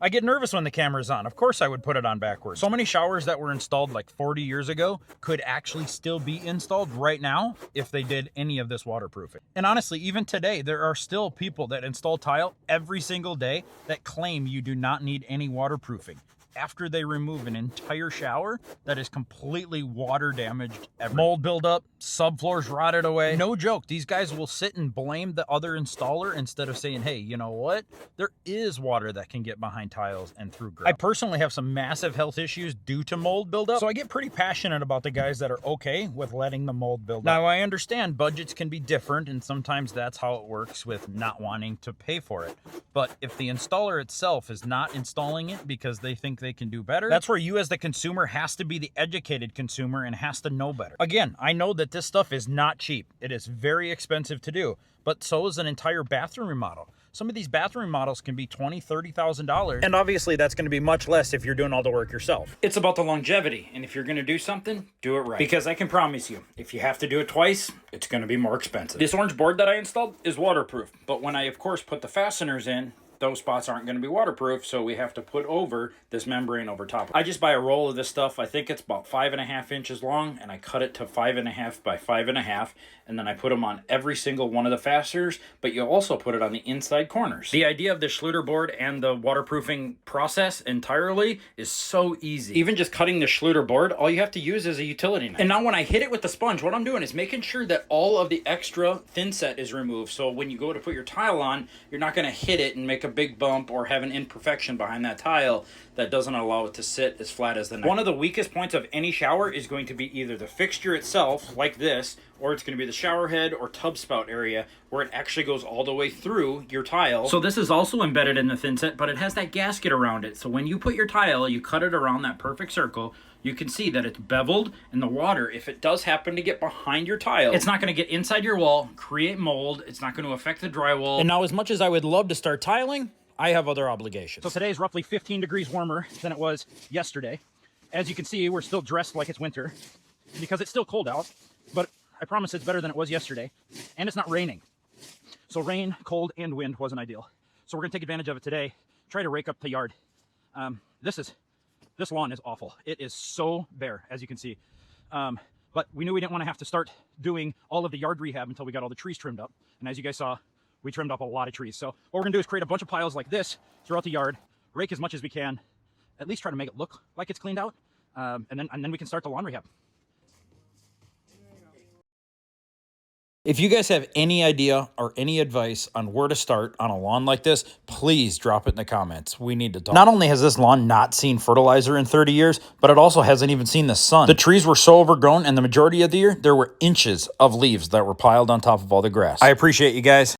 I get nervous when the camera's on. Of course I would put it on backwards. So many showers that were installed like 40 years ago could actually still be installed right now if they did any of this waterproofing. And honestly, even today, there are still people that install tile every single day that claim you do not need any waterproofing after they remove an entire shower that is completely water damaged. Mold buildup, subfloors rotted away. No joke, these guys will sit and blame the other installer instead of saying, hey, you know what? There is water that can get behind tiles and through grout. I personally have some massive health issues due to mold buildup, so I get pretty passionate about the guys that are okay with letting the mold build up. Now, I understand budgets can be different, and sometimes that's how it works with not wanting to pay for it. But if the installer itself is not installing it because they think they can do better, that's where you as the consumer has to be the educated consumer and has to know better. Again, I know that this stuff is not cheap. It is very expensive to do, but so is an entire bathroom remodel. Some of these bathroom remodels can be $20,000, $30,000. And obviously that's going to be much less if you're doing all the work yourself. It's about the longevity. And if you're going to do something, do it right. Because I can promise you, if you have to do it twice, it's going to be more expensive. This orange board that I installed is waterproof. But when I, of course, put the fasteners in, those spots aren't going to be waterproof, so we have to put over this membrane over top. I just buy a roll of this stuff. I think it's about 5.5 inches long, and I cut it to 5.5 by 5.5, and then I put them on every single one of the fasteners, but you also put it on the inside corners. The idea of the Schluter board and the waterproofing process entirely is so easy. Even just cutting the Schluter board, all you have to use is a utility knife. And now when I hit it with the sponge, what I'm doing is making sure that all of the extra thin set is removed, so when you go to put your tile on, you're not going to hit it and make a big bump or have an imperfection behind that tile that doesn't allow it to sit as flat as the next. One of the weakest points of any shower is going to be either the fixture itself, like this, or it's going to be the shower head or tub spout area where it actually goes all the way through your tile. So this is also embedded in the thin set, but it has that gasket around it. So when you put your tile, you cut it around that perfect circle, you can see that it's beveled, and the water, if it does happen to get behind your tile, it's not going to get inside your wall, create mold, it's not going to affect the drywall. And now, as much as I would love to start tiling, I have other obligations. So today is roughly 15 degrees warmer than it was yesterday. As you can see, we're still dressed like it's winter because it's still cold out, but I promise it's better than it was yesterday, and it's not raining. So rain, cold, and wind wasn't ideal. So we're gonna take advantage of it today, try to rake up the yard. This lawn is awful. It is so bare, as you can see. But we knew we didn't want to have to start doing all of the yard rehab until we got all the trees trimmed up. And as you guys saw, we trimmed up a lot of trees. So what we're gonna do is create a bunch of piles like this throughout the yard, rake as much as we can, at least try to make it look like it's cleaned out, and then we can start the lawn rehab. If you guys have any idea or any advice on where to start on a lawn like this, please drop it in the comments. We need to talk. Not only has this lawn not seen fertilizer in 30 years, but it also hasn't even seen the sun. The trees were so overgrown, and the majority of the year, there were inches of leaves that were piled on top of all the grass. I appreciate you guys.